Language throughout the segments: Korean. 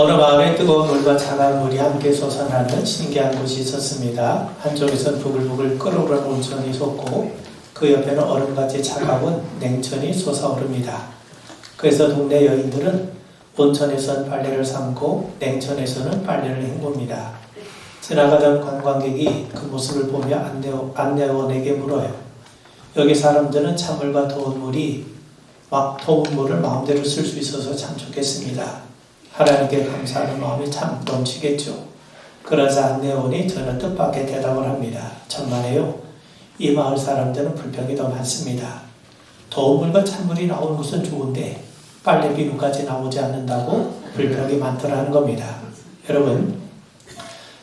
어느 마을에 뜨거운 물과 차가운 물이 함께 솟아나는 신기한 곳이 있었습니다. 한쪽에선 부글부글 끓어오르는 온천이 솟고 그 옆에는 얼음같이 차가운 냉천이 솟아오릅니다. 그래서 동네 여인들은 온천에선 빨래를 삶고 냉천에서는 빨래를 헹굽니다. 지나가던 관광객이 그 모습을 보며 안내원에게 물어요. 여기 사람들은 찬물과 더운 물을 마음대로 쓸 수 있어서 참 좋겠습니다. 하나님께 감사하는 마음이 참 넘치겠죠. 그러자 안내원이 저는 뜻밖의 대답을 합니다. 천만에요. 이 마을 사람들은 불평이 더 많습니다. 더운 물과 찬물이 나오는 것은 좋은데 빨래 비누까지 나오지 않는다고 불평이 많더라는 겁니다. 여러분,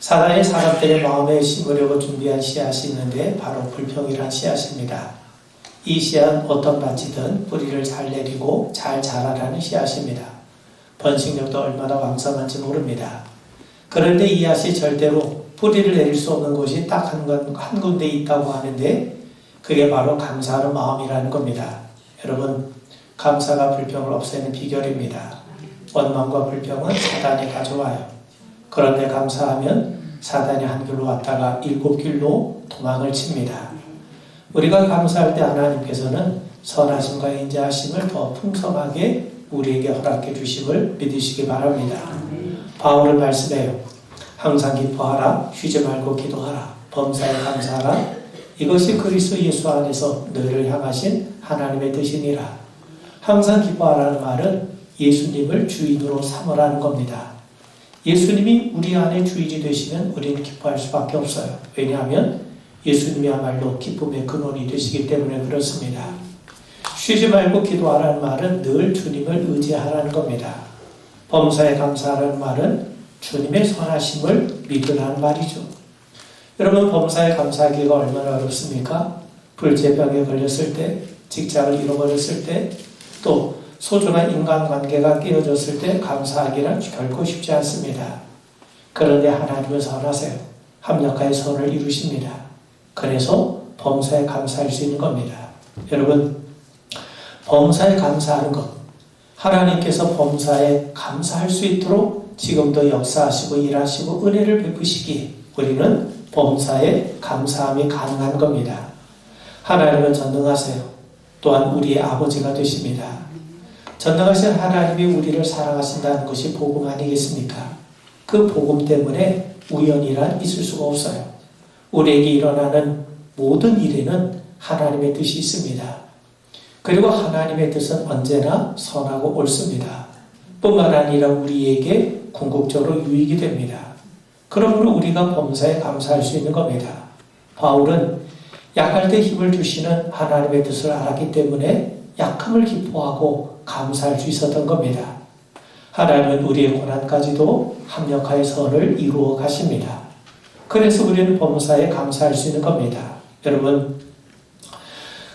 사단이 사람들의 마음에 심으려고 준비한 씨앗이 있는데 바로 불평이란 씨앗입니다. 이 씨앗은 어떤 밭이든 뿌리를 잘 내리고 잘 자라라는 씨앗입니다. 번식력도 얼마나 왕성한지 모릅니다. 그런데 이 씨앗이 절대로 뿌리를 내릴 수 없는 곳이 딱 한 군데 있다고 하는데 그게 바로 감사하는 마음이라는 겁니다. 여러분, 감사가 불평을 없애는 비결입니다. 원망과 불평은 사단이 가져와요. 그런데 감사하면 사단이 한 길로 왔다가 7길로 도망을 칩니다. 우리가 감사할 때 하나님께서는 선하심과 인자하심을 더 풍성하게 우리에게 허락해 주심을 믿으시기 바랍니다. 바울은 말씀해요. 항상 기뻐하라, 쉬지 말고 기도하라, 범사에 감사하라. 이것이 그리스도 예수 안에서 너희를 향하신 하나님의 뜻이니라. 항상 기뻐하라는 말은 예수님을 주인으로 삼으라는 겁니다. 예수님이 우리 안에 주인이 되시면 우리는 기뻐할 수밖에 없어요. 왜냐하면 예수님이야말로 기쁨의 근원이 되시기 때문에 그렇습니다. 쉬지 말고 기도하라는 말은 늘 주님을 의지하라는 겁니다. 범사에 감사하라는 말은 주님의 선하심을 믿으라는 말이죠. 여러분, 범사에 감사하기가 얼마나 어렵습니까? 불제병에 걸렸을 때, 직장을 잃어버렸을 때, 또 소중한 인간관계가 깨어졌을 때 감사하기는 결코 쉽지 않습니다. 그런데 하나님은 선하세요. 합력하여 선을 이루십니다. 그래서 범사에 감사할 수 있는 겁니다. 여러분, 범사에 감사하는 것, 하나님께서 범사에 감사할 수 있도록 지금도 역사하시고 일하시고 은혜를 베푸시기에 우리는 범사에 감사함이 가능한 겁니다. 하나님은 전능하세요. 또한 우리의 아버지가 되십니다. 전능하신 하나님이 우리를 사랑하신다는 것이 복음 아니겠습니까? 그 복음 때문에 우연이란 있을 수가 없어요. 우리에게 일어나는 모든 일에는 하나님의 뜻이 있습니다. 그리고 하나님의 뜻은 언제나 선하고 옳습니다. 뿐만 아니라 우리에게 궁극적으로 유익이 됩니다. 그러므로 우리가 범사에 감사할 수 있는 겁니다. 바울은 약할 때 힘을 주시는 하나님의 뜻을 알았기 때문에 약함을 기뻐하고 감사할 수 있었던 겁니다. 하나님은 우리의 고난까지도 합력하여 선을 이루어 가십니다. 그래서 우리는 범사에 감사할 수 있는 겁니다. 여러분,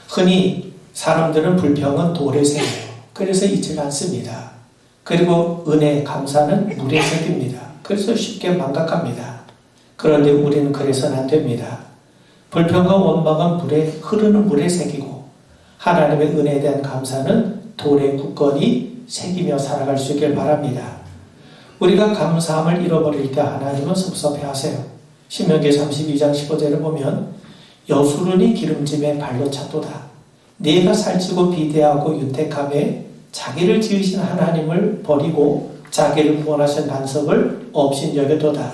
흔히 사람들은 불평은 돌에 새겨요. 그래서 잊지 않습니다. 그리고 은혜, 감사는 물에 새깁니다. 그래서 쉽게 망각합니다. 그런데 우리는 그래서는 안 됩니다. 불평과 원망은 흐르는 물에 새기고 하나님의 은혜에 대한 감사는 돌에 굳건히 새기며 살아갈 수 있길 바랍니다. 우리가 감사함을 잃어버릴 때 하나님은 섭섭해하세요. 신명기 32장 15절을 보면 여수론이 기름짐에 발로 찼도다. 네가 살찌고 비대하고 윤택함에 자기를 지으신 하나님을 버리고 자기를 구원하신 반석을 업신여겨도다.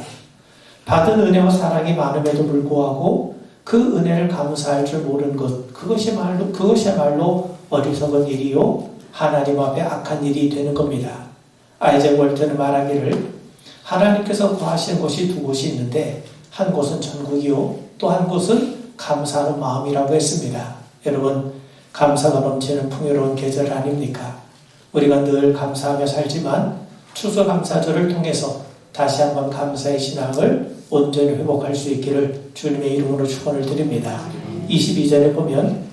받은 은혜와 사랑이 많음에도 불구하고 그 은혜를 감사할 줄 모르는 것, 그것이야말로 어리석은 일이요 하나님 앞에 악한 일이 되는 겁니다. 아이작 월트는 말하기를 하나님께서 거하시는 곳이 두 곳이 있는데 한 곳은 천국이요 또 한 곳은 감사하는 마음이라고 했습니다. 여러분, 감사가 넘치는 풍요로운 계절 아닙니까? 우리가 늘 감사하며 살지만 추수감사절을 통해서 다시 한번 감사의 신앙을 온전히 회복할 수 있기를 주님의 이름으로 축원을 드립니다. 22절에 보면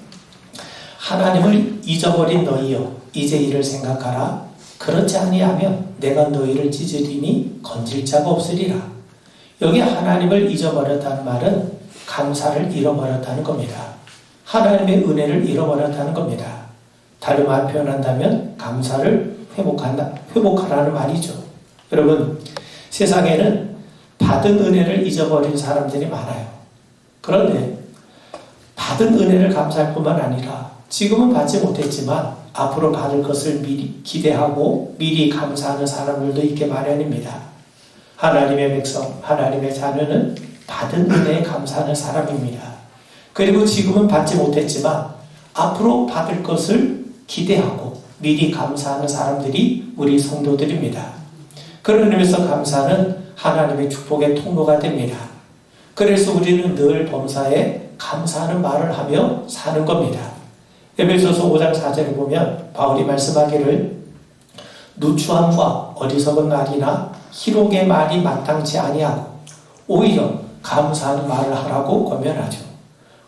하나님을 잊어버린 너희여 이제 이를 생각하라. 그렇지 아니하면 내가 너희를 찢으리니 건질 자가 없으리라. 여기 하나님을 잊어버렸다는 말은 감사를 잃어버렸다는 겁니다. 하나님의 은혜를 잃어버렸다는 겁니다. 다른 말 표현한다면 감사를 회복하라는 말이죠. 여러분, 세상에는 받은 은혜를 잊어버린 사람들이 많아요. 그런데 받은 은혜를 감사할 뿐만 아니라 지금은 받지 못했지만 앞으로 받을 것을 미리 기대하고 미리 감사하는 사람들도 있게 마련입니다. 하나님의 백성, 하나님의 자녀는 받은 은혜에 감사하는 사람입니다. 그리고 지금은 받지 못했지만 앞으로 받을 것을 기대하고 미리 감사하는 사람들이 우리 성도들입니다. 그런 의미에서 감사는 하나님의 축복의 통로가 됩니다. 그래서 우리는 늘 범사에 감사하는 말을 하며 사는 겁니다. 에베소서 5장 4절에 보면 바울이 말씀하기를 누추함과 어리석은 말이나 희롱의 말이 마땅치 아니하고 오히려 감사하는 말을 하라고 권면하죠.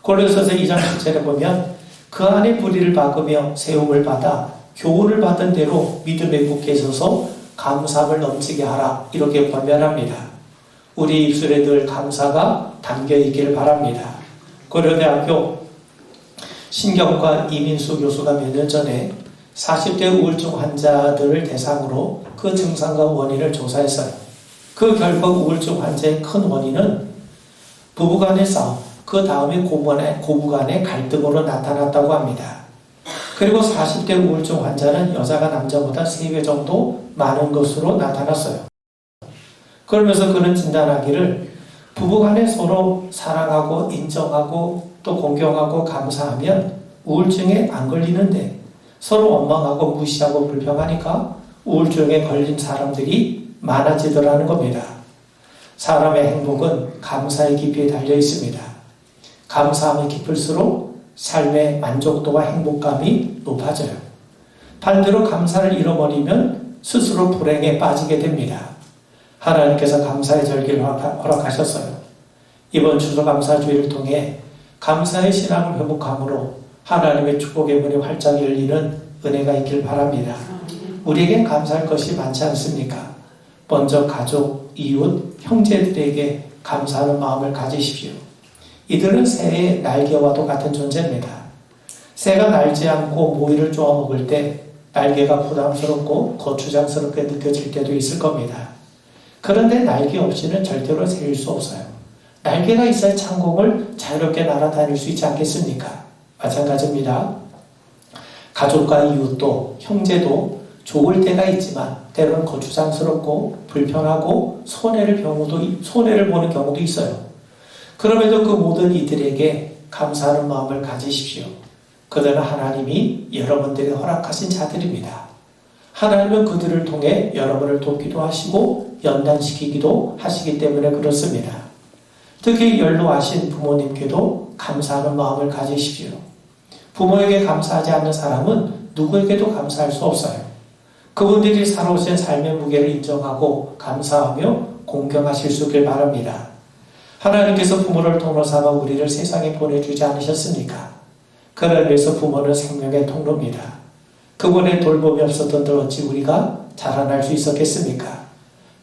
골로새서 2장 7절에 보면 그 안에 불의를 박으며 세움을 받아 교훈을 받은 대로 믿음에 굳게 서서 감사함을 넘치게 하라 이렇게 권면합니다. 우리 입술에 늘 감사가 담겨있기를 바랍니다. 고려대학교 신경과 이민수 교수가 몇 년 전에 40대 우울증 환자들을 대상으로 그 증상과 원인을 조사했어요. 그 결과 우울증 환자의 큰 원인은 부부간의 싸움, 그 다음에 고부간의 갈등으로 나타났다고 합니다. 그리고 40대 우울증 환자는 여자가 남자보다 3배 정도 많은 것으로 나타났어요. 그러면서 그는 진단하기를 부부간에 서로 사랑하고 인정하고 또 공경하고 감사하면 우울증에 안 걸리는데 서로 원망하고 무시하고 불평하니까 우울증에 걸린 사람들이 많아지더라는 겁니다. 사람의 행복은 감사의 깊이에 달려 있습니다. 감사함이 깊을수록 삶의 만족도와 행복감이 높아져요. 반대로 감사를 잃어버리면 스스로 불행에 빠지게 됩니다. 하나님께서 감사의 절기를 허락하셨어요. 이번 추수감사주의를 통해 감사의 신앙을 회복함으로 하나님의 축복의 문이 활짝 열리는 은혜가 있길 바랍니다. 우리에겐 감사할 것이 많지 않습니까? 먼저 가족, 이웃, 형제들에게 감사하는 마음을 가지십시오. 이들은 새의 날개와도 같은 존재입니다. 새가 날지 않고 모이를 쪼아 먹을 때 날개가 부담스럽고 거추장스럽게 느껴질 때도 있을 겁니다. 그런데 날개 없이는 절대로 새일 수 없어요. 날개가 있어야 창공을 자유롭게 날아다닐 수 있지 않겠습니까? 마찬가지입니다. 가족과 이웃도 형제도 좋을 때가 있지만 때로는 거추장스럽고 불편하고 손해를 보는 경우도 있어요. 그럼에도 그 모든 이들에게 감사하는 마음을 가지십시오. 그들은 하나님이 여러분들에게 허락하신 자들입니다. 하나님은 그들을 통해 여러분을 돕기도 하시고 연단시키기도 하시기 때문에 그렇습니다. 특히 연로하신 부모님께도 감사하는 마음을 가지십시오. 부모에게 감사하지 않는 사람은 누구에게도 감사할 수 없어요. 그분들이 살아오신 삶의 무게를 인정하고 감사하며 공경하실 수 있길 바랍니다. 하나님께서 부모를 통로 삼아 우리를 세상에 보내주지 않으셨습니까? 그를 위해서 부모는 생명의 통로입니다. 그분의 돌봄이 없었던들 어찌 우리가 자라날 수 있었겠습니까?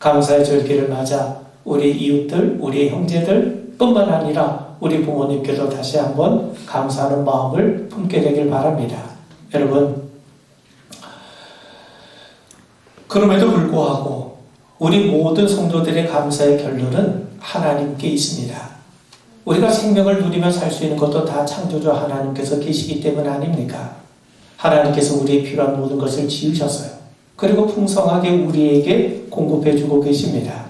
감사의 절기를 맞아 우리 이웃들, 우리 형제들 뿐만 아니라 우리 부모님께도 다시 한번 감사하는 마음을 품게 되길 바랍니다. 여러분, 그럼에도 불구하고 우리 모든 성도들의 감사의 결론은 하나님께 있습니다. 우리가 생명을 누리며 살 수 있는 것도 다 창조주 하나님께서 계시기 때문 아닙니까? 하나님께서 우리의 필요한 모든 것을 지으셨어요. 그리고 풍성하게 우리에게 공급해주고 계십니다.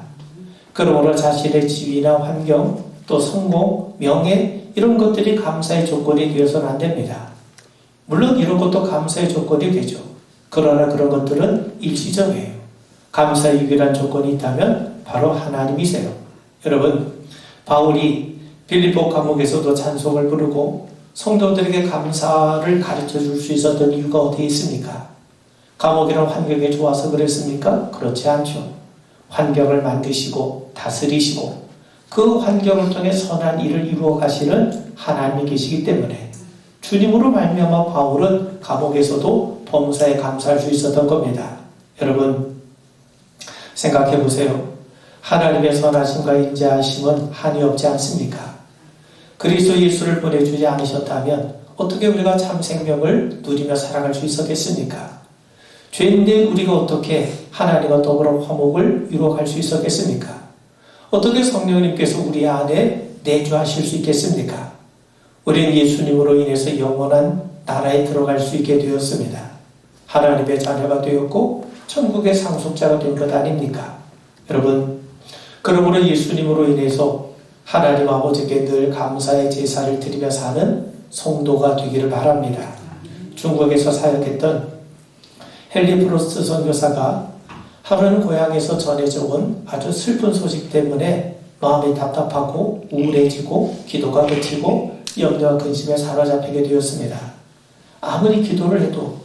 그러므로 자신의 지위나 환경, 또 성공, 명예 이런 것들이 감사의 조건이 되어서는 안 됩니다. 물론 이런 것도 감사의 조건이 되죠. 그러나 그런 것들은 일시적이에요. 감사의 유일한 조건이 있다면 바로 하나님이세요. 여러분, 바울이 빌립보 감옥에서도 찬송을 부르고 성도들에게 감사를 가르쳐 줄 수 있었던 이유가 어디에 있습니까? 감옥이란 환경이 좋아서 그랬습니까? 그렇지 않죠. 환경을 만드시고 다스리시고 그 환경을 통해 선한 일을 이루어 가시는 하나님이 계시기 때문에 주님으로 말미암아 바울은 감옥에서도 범사에 감사할 수 있었던 겁니다. 여러분, 생각해 보세요. 하나님의 선하심과 인자하심은 한이 없지 않습니까? 그리스도 예수를 보내주지 않으셨다면 어떻게 우리가 참 생명을 누리며 살아갈 수 있었겠습니까? 죄인된 우리가 어떻게 하나님과 더불어 화목을 이루어갈 수 있었겠습니까? 어떻게 성령님께서 우리 안에 내주하실 수 있겠습니까? 우리는 예수님으로 인해서 영원한 나라에 들어갈 수 있게 되었습니다. 하나님의 자녀가 되었고 천국의 상속자가 된 것 아닙니까? 여러분, 그러므로 예수님으로 인해서 하나님 아버지께 늘 감사의 제사를 드리며 사는 성도가 되기를 바랍니다. 중국에서 사역했던 헨리 프로스트 선교사가 하루는 고향에서 전해져 온 아주 슬픈 소식 때문에 마음이 답답하고 우울해지고 기도가 그치고 염려와 근심에 사로잡히게 되었습니다. 아무리 기도를 해도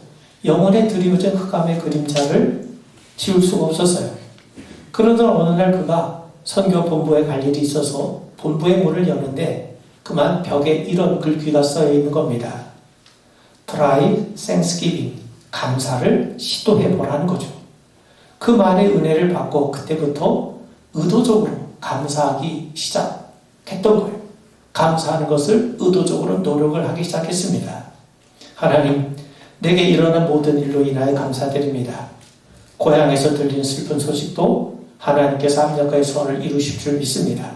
영혼에 드리워진 흑암의 그림자를 지울 수가 없었어요. 그러던 어느 날 그가 선교 본부에 갈 일이 있어서 본부의 문을 여는데 그만 벽에 이런 글귀가 써여 있는 겁니다. Try Thanksgiving. 감사를 시도해보라는 거죠. 그 말의 은혜를 받고 그때부터 의도적으로 감사하기 시작했던 거예요. 감사하는 것을 의도적으로 노력을 하기 시작했습니다. 하나님, 내게 일어난 모든 일로 인하여 감사드립니다. 고향에서 들린 슬픈 소식도 하나님께서 합력과의 소원을 이루실 줄 믿습니다.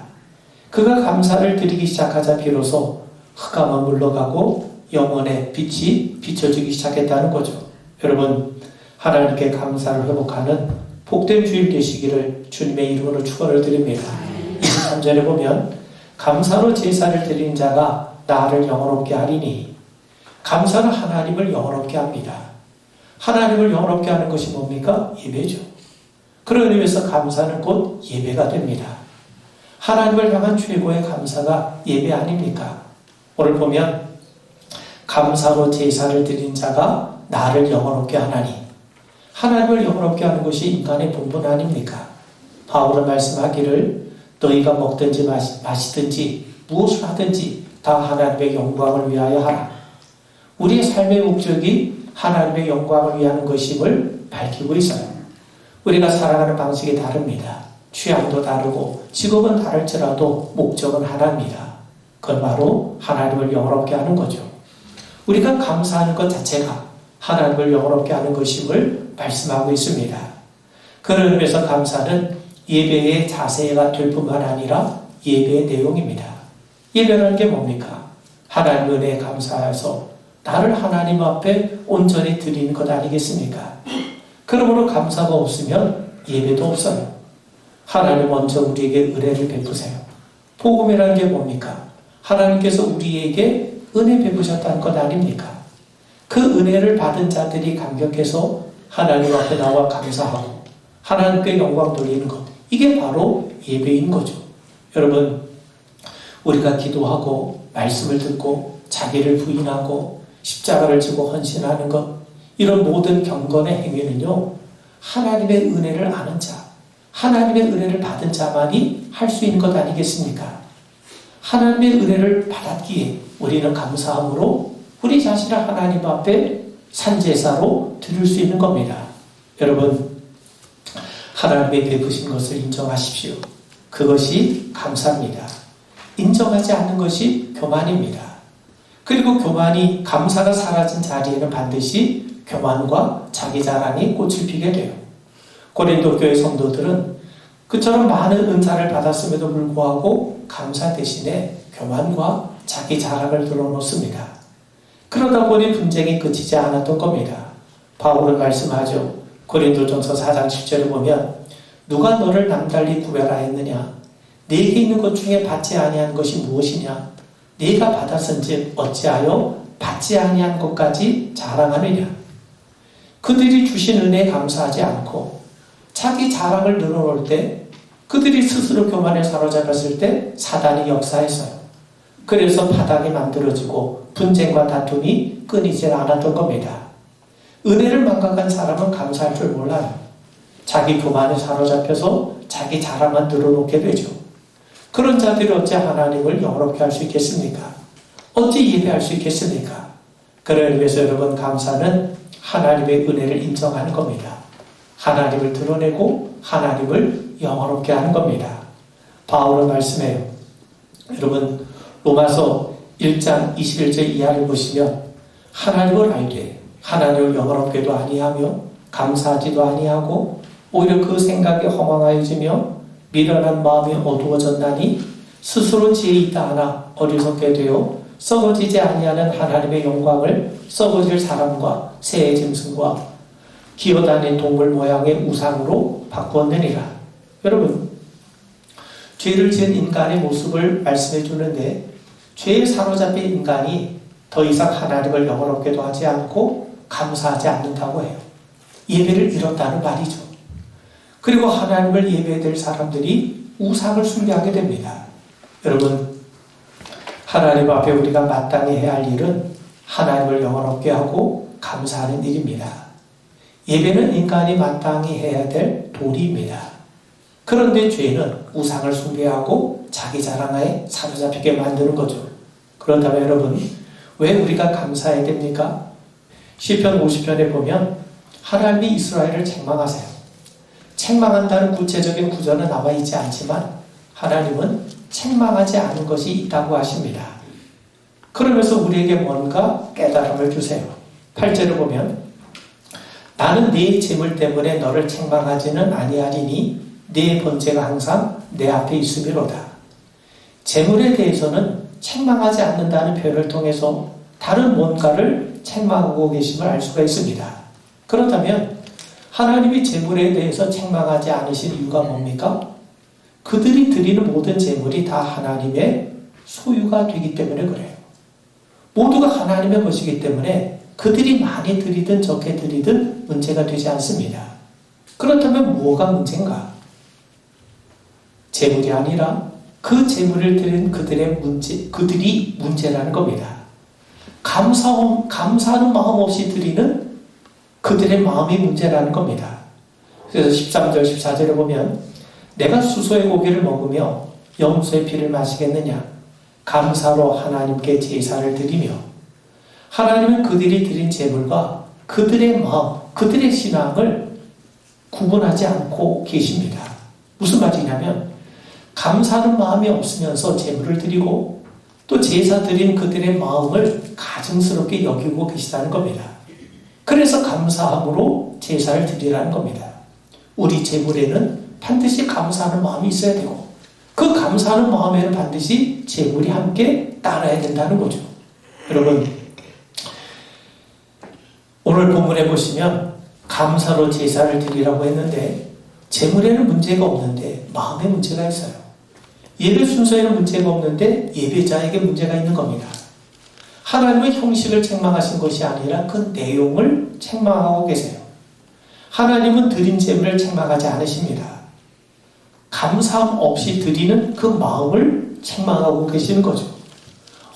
그가 감사를 드리기 시작하자 비로소 흑암은 물러가고 영혼의 빛이 비춰지기 시작했다는 거죠. 여러분, 하나님께 감사를 회복하는 복된 주일 되시기를 주님의 이름으로 축원을 드립니다. 23절에 보면 감사로 제사를 드린 자가 나를 영원롭게 하리니, 감사는 하나님을 영원롭게 합니다. 하나님을 영원롭게 하는 것이 뭡니까? 예배죠. 그런 의미에서 감사는 곧 예배가 됩니다. 하나님을 향한 최고의 감사가 예배 아닙니까? 오늘 보면 감사로 제사를 드린 자가 나를 영원롭게 하나니, 하나님을 영원롭게 하는 것이 인간의 본분 아닙니까? 바울은 말씀하기를 너희가 먹든지 마시든지 무엇을 하든지 다 하나님의 영광을 위하여 하라. 우리의 삶의 목적이 하나님의 영광을 위하는 것임을 밝히고 있어요. 우리가 살아가는 방식이 다릅니다. 취향도 다르고 직업은 다를지라도 목적은 하나입니다. 그건 바로 하나님을 영원롭게 하는 거죠. 우리가 감사하는 것 자체가 하나님을 영원롭게 하는 것임을 말씀하고 있습니다. 그런 의미에서 감사는 예배의 자세가 될 뿐만 아니라 예배의 내용입니다. 예배라는 게 뭡니까? 하나님 은혜에 감사해서 나를 하나님 앞에 온전히 드리는 것 아니겠습니까? 그러므로 감사가 없으면 예배도 없어요. 하나님 먼저 우리에게 은혜를 베푸세요. 복음이라는 게 뭡니까? 하나님께서 우리에게 은혜 베푸셨다는 것 아닙니까? 그 은혜를 받은 자들이 감격해서 하나님 앞에 나와 감사하고 하나님께 영광 돌리는 것, 이게 바로 예배인 거죠. 여러분, 우리가 기도하고 말씀을 듣고 자기를 부인하고 십자가를 지고 헌신하는 것, 이런 모든 경건의 행위는요, 하나님의 은혜를 아는 자, 하나님의 은혜를 받은 자만이 할 수 있는 것 아니겠습니까? 하나님의 은혜를 받았기에 우리는 감사함으로 우리 자신을 하나님 앞에 산제사로 드릴 수 있는 겁니다. 여러분, 하나님의 베푸신 것을 인정하십시오. 그것이 감사입니다. 인정하지 않는 것이 교만입니다. 그리고 교만이, 감사가 사라진 자리에는 반드시 교만과 자기 자랑이 꽃을 피게 돼요. 고린도 교회 성도들은 그처럼 많은 은사를 받았음에도 불구하고 감사 대신에 교만과 자기 자랑을 드러놓습니다. 그러다 보니 분쟁이 그치지 않았던 겁니다. 바울은 말씀하죠. 고린도전서 4장 7절을 보면 누가 너를 남달리 구별하였느냐? 네게 있는 것 중에 받지 아니한 것이 무엇이냐? 네가 받았은즉 어찌하여 받지 아니한 것까지 자랑하느냐? 그들이 주신 은혜에 감사하지 않고 자기 자랑을 늘어놓을 때, 그들이 스스로 교만에 사로잡혔을 때 사단이 역사했어요. 그래서 바닥이 만들어지고 분쟁과 다툼이 끊이지 않았던 겁니다. 은혜를 망각한 사람은 감사할 줄 몰라요. 자기 교만에 사로잡혀서 자기 자랑만 늘어놓게 되죠. 그런 자들이 어찌 하나님을 영원롭게 할 수 있겠습니까? 어찌 예배할 수 있겠습니까? 그런 의미에서 여러분, 감사는 하나님의 은혜를 인정하는 겁니다. 하나님을 드러내고 하나님을 영원롭게 하는 겁니다. 바울은 말씀해요. 여러분, 로마서 1장 21절 이하를 보시면 하나님을 알되 하나님을 영원롭게도 아니하며 감사하지도 아니하고 오히려 그 생각이 허망하여지며 미련한 마음이 어두워졌나니 스스로 지혜 있다 하나 어리석게 되어 썩어지지 아니하는 하나님의 영광을 썩어질 사람과 새의 짐승과 기어다니는 동물 모양의 우상으로 바꾸었느니라. 여러분, 죄를 지은 인간의 모습을 말씀해 주는데 죄에 사로잡힌 인간이 더 이상 하나님을 영원롭게도 하지 않고 감사하지 않는다고 해요. 예배를 잃었다는 말이죠. 그리고 하나님을 예배될 사람들이 우상을 숭배하게 됩니다. 여러분, 하나님 앞에 우리가 마땅히 해야 할 일은 하나님을 영원롭게 하고 감사하는 일입니다. 예배는 인간이 마땅히 해야 될 도리입니다. 그런데 죄는 우상을 숭배하고 자기 자랑에 사로잡히게 만드는 거죠. 그렇다면 여러분, 왜 우리가 감사해야 됩니까? 시편 50편에 보면 하나님이 이스라엘을 책망하세요. 책망한다는 구체적인 구절은 나와 있지 않지만 하나님은 책망하지 않은 것이 있다고 하십니다. 그러면서 우리에게 뭔가 깨달음을 주세요. 8절을 보면 나는 네 재물 때문에 너를 책망하지는 아니하리니 네 번제가 항상 내 앞에 있음이로다. 재물에 대해서는 책망하지 않는다는 표현을 통해서 다른 뭔가를 책망하고 계심을 알 수가 있습니다. 그렇다면 하나님이 재물에 대해서 책망하지 않으신 이유가 뭡니까? 그들이 드리는 모든 재물이 다 하나님의 소유가 되기 때문에 그래요. 모두가 하나님의 것이기 때문에 그들이 많이 드리든 적게 드리든 문제가 되지 않습니다. 그렇다면 뭐가 문제인가? 재물이 아니라 그 재물을 드린 그들이 문제라는 겁니다. 감사하는 마음 없이 드리는 그들의 마음이 문제라는 겁니다. 그래서 13절, 14절에 보면 내가 수소의 고기를 먹으며 염소의 피를 마시겠느냐? 감사로 하나님께 제사를 드리며 하나님은 그들이 드린 제물과 그들의 마음, 그들의 신앙을 구분하지 않고 계십니다. 무슨 말이냐면 감사하는 마음이 없으면서 제물을 드리고 또 제사 드린 그들의 마음을 가증스럽게 여기고 계시다는 겁니다. 그래서 감사함으로 제사를 드리라는 겁니다. 우리 제물에는 반드시 감사하는 마음이 있어야 되고 그 감사하는 마음에는 반드시 제물이 함께 따라야 된다는 거죠. 여러분, 오늘 본문에 보시면 감사로 제사를 드리라고 했는데 제물에는 문제가 없는데 마음에 문제가 있어요. 예배 순서에는 문제가 없는데 예배자에게 문제가 있는 겁니다. 하나님은 형식을 책망하신 것이 아니라 그 내용을 책망하고 계세요. 하나님은 드린 제물을 책망하지 않으십니다. 감사함 없이 드리는 그 마음을 책망하고 계시는 거죠.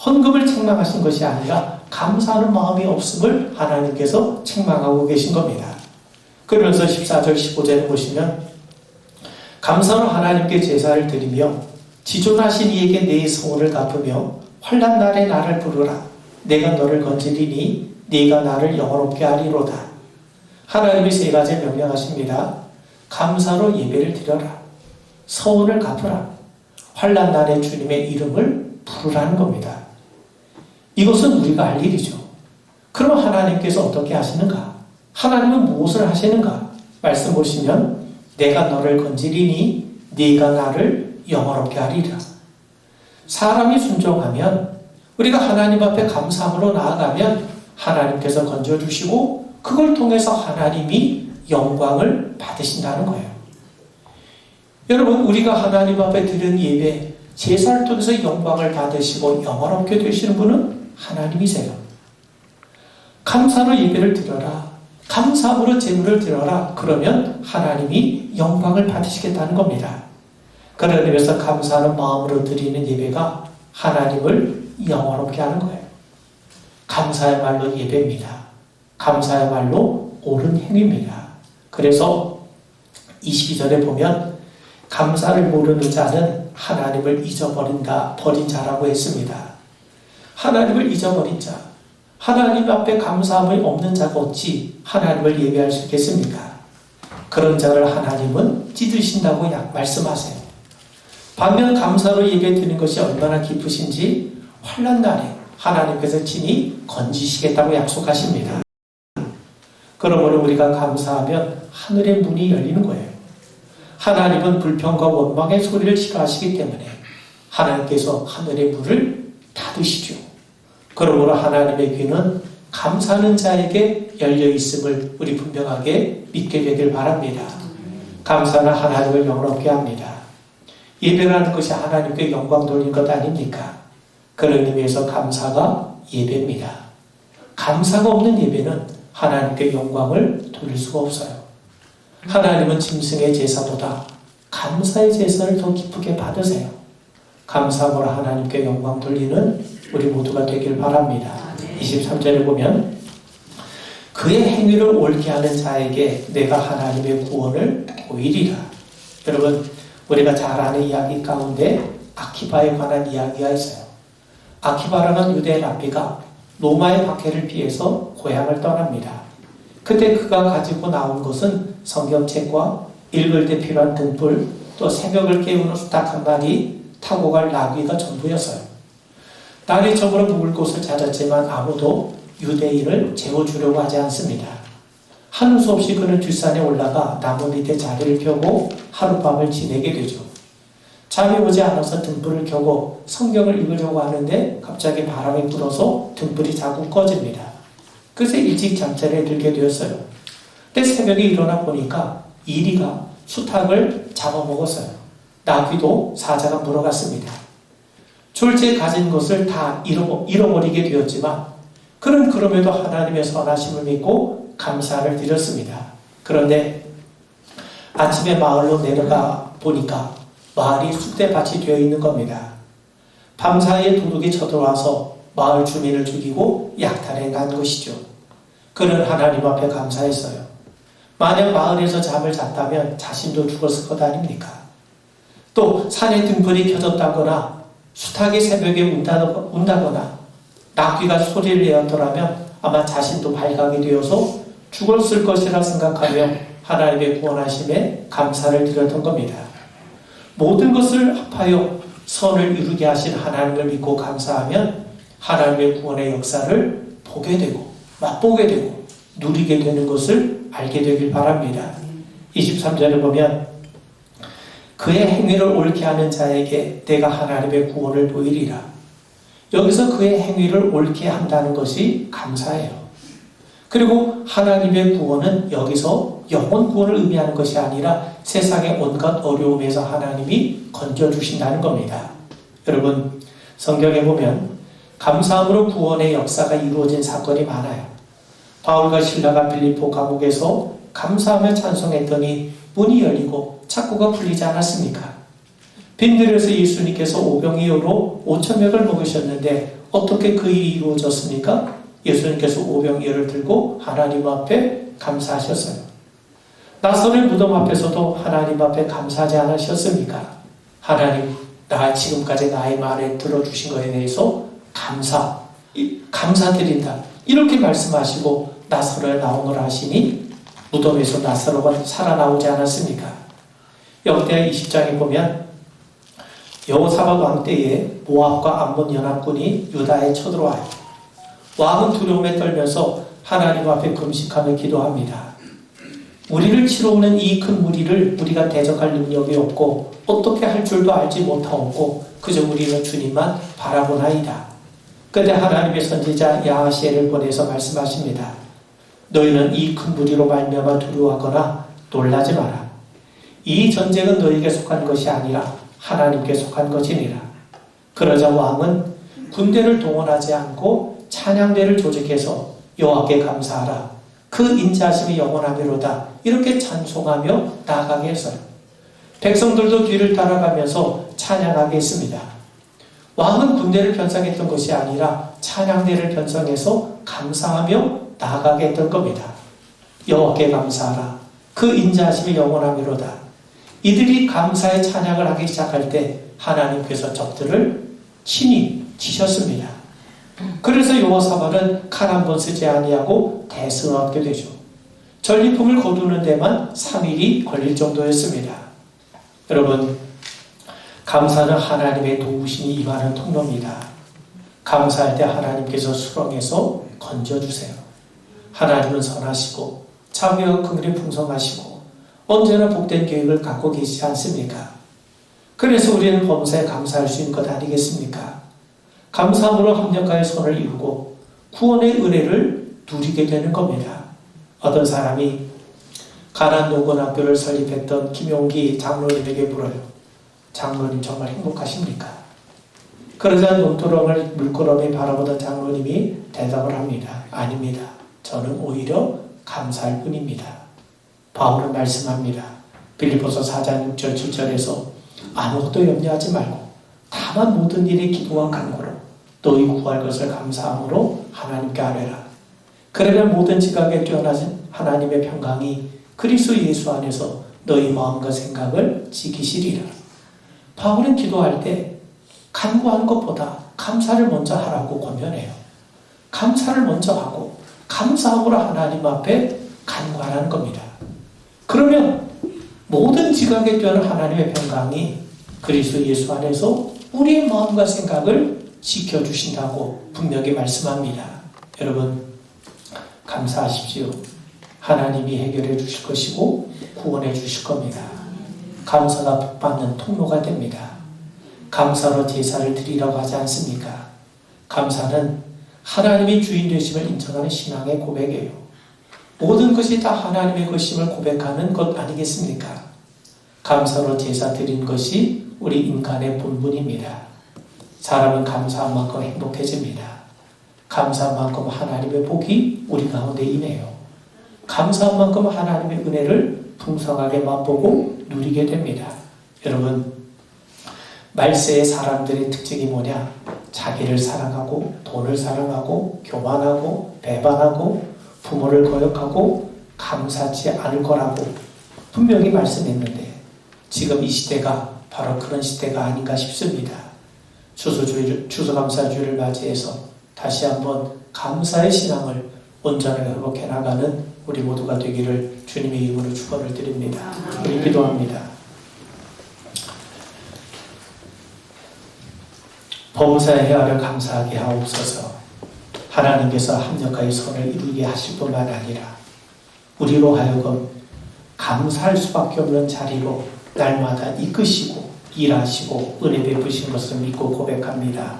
헌금을 책망하신 것이 아니라 감사하는 마음이 없음을 하나님께서 책망하고 계신 겁니다. 그러면서 14절 15절에 보시면 감사로 하나님께 제사를 드리며 지존하신 이에게 내 소원을 갚으며 환난 날에 나를 부르라. 내가 너를 건지리니 네가 나를 영원롭게 하리로다. 하나님이 세 가지 명령하십니다. 감사로 예배를 드려라. 서원을 갚으라. 환난 날에 주님의 이름을 부르라는 겁니다. 이것은 우리가 할 일이죠. 그럼 하나님께서 어떻게 하시는가? 하나님은 무엇을 하시는가? 말씀 보시면 내가 너를 건지리니 네가 나를 영원롭게 하리라. 사람이 순종하면 우리가 하나님 앞에 감사함으로 나아가면 하나님께서 건져주시고 그걸 통해서 하나님이 영광을 받으신다는 거예요. 여러분, 우리가 하나님 앞에 드리는 예배, 제사를 통해서 영광을 받으시고 영원롭게 되시는 분은 하나님이세요. 감사로 예배를 드려라. 감사함으로 제물을 드려라. 그러면 하나님이 영광을 받으시겠다는 겁니다. 그런 의미에서 감사하는 마음으로 드리는 예배가 하나님을 영원롭게 하는 거예요. 감사야말로 예배입니다. 감사야말로 옳은 행위입니다. 그래서 22절에 보면 감사를 모르는 자는 하나님을 버린 자라고 했습니다. 하나님을 잊어버린 자, 하나님 앞에 감사함이 없는 자가 어찌 하나님을 예배할 수 있겠습니까? 그런 자를 하나님은 찢으신다고 말씀하세요. 반면 감사로 예배 드리는 것이 얼마나 기쁘신지 환난 날에 하나님께서 친히 건지시겠다고 약속하십니다. 그러므로 우리가 감사하면 하늘의 문이 열리는 거예요. 하나님은 불평과 원망의 소리를 싫어하시기 때문에 하나님께서 하늘의 문을 닫으시죠. 그러므로 하나님의 귀는 감사하는 자에게 열려 있음을 우리 분명하게 믿게 되길 바랍니다. 감사는 하나님을 영롭게 합니다. 예배라는 것이 하나님께 영광 돌린 것 아닙니까? 그런 의미에서 감사가 예배입니다. 감사가 없는 예배는 하나님께 영광을 돌릴 수가 없어요. 하나님은 짐승의 제사보다 감사의 제사를 더 기쁘게 받으세요. 감사함으로 하나님께 영광 돌리는 우리 모두가 되길 바랍니다. 23절에 보면 그의 행위를 옳게 하는 자에게 내가 하나님의 구원을 보이리라. 여러분, 우리가 잘 아는 이야기 가운데 아키바에 관한 이야기가 있어요. 아키바라는 유대 랍비가 로마의 박해를 피해서 고향을 떠납니다. 그때 그가 가지고 나온 것은 성경책과 읽을 때 필요한 등불, 또 새벽을 깨우는 수탉 한 마리, 타고 갈 나귀가 전부였어요. 날이 저물어 묵을 곳을 찾았지만 아무도 유대인을 재워주려고 하지 않습니다. 하는 수 없이 그는 뒷산에 올라가 나무 밑에 자리를 펴고 하룻밤을 지내게 되죠. 잠이 오지 않아서 등불을 켜고 성경을 읽으려고 하는데 갑자기 바람이 불어서 등불이 자꾸 꺼집니다. 그래서 일찍 잠자리에 들게 되었어요. 근데 새벽에 일어나 보니까 이리가 수탉을 잡아먹었어요. 나귀도 사자가 물어갔습니다. 졸지에 가진 것을 다 잃어버리게 되었지만 그는 그럼에도 하나님의 선하심을 믿고 감사를 드렸습니다. 그런데 아침에 마을로 내려가 보니까 마을이 쑥대밭이 되어 있는 겁니다. 밤사이에 도둑이 쳐들어와서 마을 주민을 죽이고 약탈해 간 것이죠. 그는 하나님 앞에 감사했어요. 만약 마을에서 잠을 잤다면 자신도 죽었을 것 아닙니까? 또 산에 등불이 켜졌다거나 수탉이 새벽에 운다거나 나귀가 소리를 내었더라면 아마 자신도 발각이 되어서 죽었을 것이라 생각하며 하나님의 구원하심에 감사를 드렸던 겁니다. 모든 것을 합하여 선을 이루게 하신 하나님을 믿고 감사하면 하나님의 구원의 역사를 보게 되고 맛보게 되고 누리게 되는 것을 알게 되길 바랍니다. 23절에 보면 그의 행위를 옳게 하는 자에게 내가 하나님의 구원을 보이리라. 여기서 그의 행위를 옳게 한다는 것이 감사예요. 그리고 하나님의 구원은 여기서 영원 구원을 의미하는 것이 아니라 세상의 온갖 어려움에서 하나님이 건져주신다는 겁니다. 여러분, 성경에 보면 감사함으로 구원의 역사가 이루어진 사건이 많아요. 바울과 실라가 빌립보 감옥에서 감사하며 찬송했더니 문이 열리고 착고가 풀리지 않았습니까? 빈들에서 예수님께서 오병이어로 5,000명을 먹으셨는데 어떻게 그 일이 이루어졌습니까? 예수님께서 오병이어를 들고 하나님 앞에 감사하셨어요. 낯선의 무덤 앞에서도 하나님 앞에 감사하지 않으셨습니까? 하나님, 지금까지 나의 말에 들어주신 것에 대해서 감사드린다. 이렇게 말씀하시고 나사로에 나오노라 하시니 무덤에서 나사로가 살아나오지 않았습니까? 역대하 20장에 보면 여호사밧 왕 때에 모압과 암몬 연합군이 유다에 쳐들어와요. 왕은 두려움에 떨면서 하나님 앞에 금식하며 기도합니다. 우리를 치러 오는 이 큰 무리를 우리가 대적할 능력이 없고 어떻게 할 줄도 알지 못하고 그저 우리는 주님만 바라보나이다. 그때 하나님의 선지자 야하시엘을 보내서 말씀하십니다. 너희는 이 큰 무리로 말미암아 두려워하거나 놀라지 마라. 이 전쟁은 너희에게 속한 것이 아니라 하나님께 속한 것이니라. 그러자 왕은 군대를 동원하지 않고 찬양대를 조직해서 여호와께 감사하라. 그 인자하심이 영원하미로다. 이렇게 찬송하며 나아가게 했어요. 백성들도 뒤를 따라가면서 찬양하게 했습니다. 왕은 군대를 편성했던 것이 아니라 찬양대를 편성해서 감사하며 나아가게 했던 겁니다. 여호와께 감사하라. 그 인자하심이 영원하미로다. 이들이 감사의 찬양을 하기 시작할 때 하나님께서 적들을 친히 치셨습니다. 그래서 여호사밧은 칼 한 번 쓰지 아니하고 대승을 얻게 되죠. 전리품을 거두는 데만 3일이 걸릴 정도였습니다. 여러분, 감사는 하나님의 도우심이 임하는 통로입니다. 감사할 때 하나님께서 수렁에서 건져주세요. 하나님은 선하시고 자비와 긍휼이 풍성하시고 언제나 복된 계획을 갖고 계시지 않습니까? 그래서 우리는 범사에 감사할 수 있는 것 아니겠습니까? 감사함으로 합력하여 손을 이루고 구원의 은혜를 누리게 되는 겁니다. 어떤 사람이 가난 노건학교를 설립했던 김용기 장로님에게 물어요. 장로님 정말 행복하십니까? 그러자 눈두렁을 물끄러미 바라보던 장로님이 대답을 합니다. 아닙니다. 저는 오히려 감사할 뿐입니다. 바울은 말씀합니다. 빌립보서 4장 6절 7절에서 아무것도 염려하지 말고 다만 모든 일에 기도와 간구로 너희 구할 것을 감사함으로 하나님께 아뢰라. 그러면 모든 지각에 뛰어나신 하나님의 평강이 그리스도 예수 안에서 너희 마음과 생각을 지키시리라. 바울은 기도할 때 간구하는 것보다 감사를 먼저 하라고 권면해요. 감사를 먼저 하고 감사함으로 하나님 앞에 간구하라는 겁니다. 그러면 모든 지각에 뛰어난 하나님의 평강이 그리스도 예수 안에서 우리의 마음과 생각을 지켜주신다고 분명히 말씀합니다. 여러분 감사하십시오. 하나님이 해결해 주실 것이고 구원해 주실 겁니다. 감사가 복받는 통로가 됩니다. 감사로 제사를 드리라고 하지 않습니까? 감사는 하나님이 주인 되심을 인정하는 신앙의 고백이에요. 모든 것이 다 하나님의 것임을 고백하는 것 아니겠습니까? 감사로 제사 드리는 것이 우리 인간의 본분입니다. 사람은 감사한 만큼 행복해집니다. 감사한 만큼 하나님의 복이 우리 가운데 임해요. 감사한 만큼 하나님의 은혜를 풍성하게 맛보고 누리게 됩니다. 여러분, 말세의 사람들의 특징이 뭐냐? 자기를 사랑하고 돈을 사랑하고 교만하고 배반하고 부모를 거역하고 감사치 않을 거라고 분명히 말씀했는데 지금 이 시대가 바로 그런 시대가 아닌가 싶습니다. 추수감사주의를 맞이해서 다시 한번 감사의 신앙을 온전하게 회복해 나가는 우리 모두가 되기를 주님의 이름으로 축원을 드립니다. 우리 기도합니다. 범사에 헤아려 감사하게 하옵소서. 하나님께서 합력하여 선을 이루게 하실 뿐만 아니라 우리로 하여금 감사할 수밖에 없는 자리로 날마다 이끄시고 일하시고 은혜 베푸신 것을 믿고 고백합니다.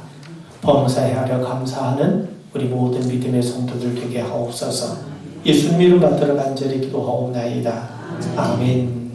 범사에 헤아려 감사하는 우리 모든 믿음의 성도들 되게 하옵소서. 예수님 이름 받들어 간절히 기도하옵나이다. 아멘.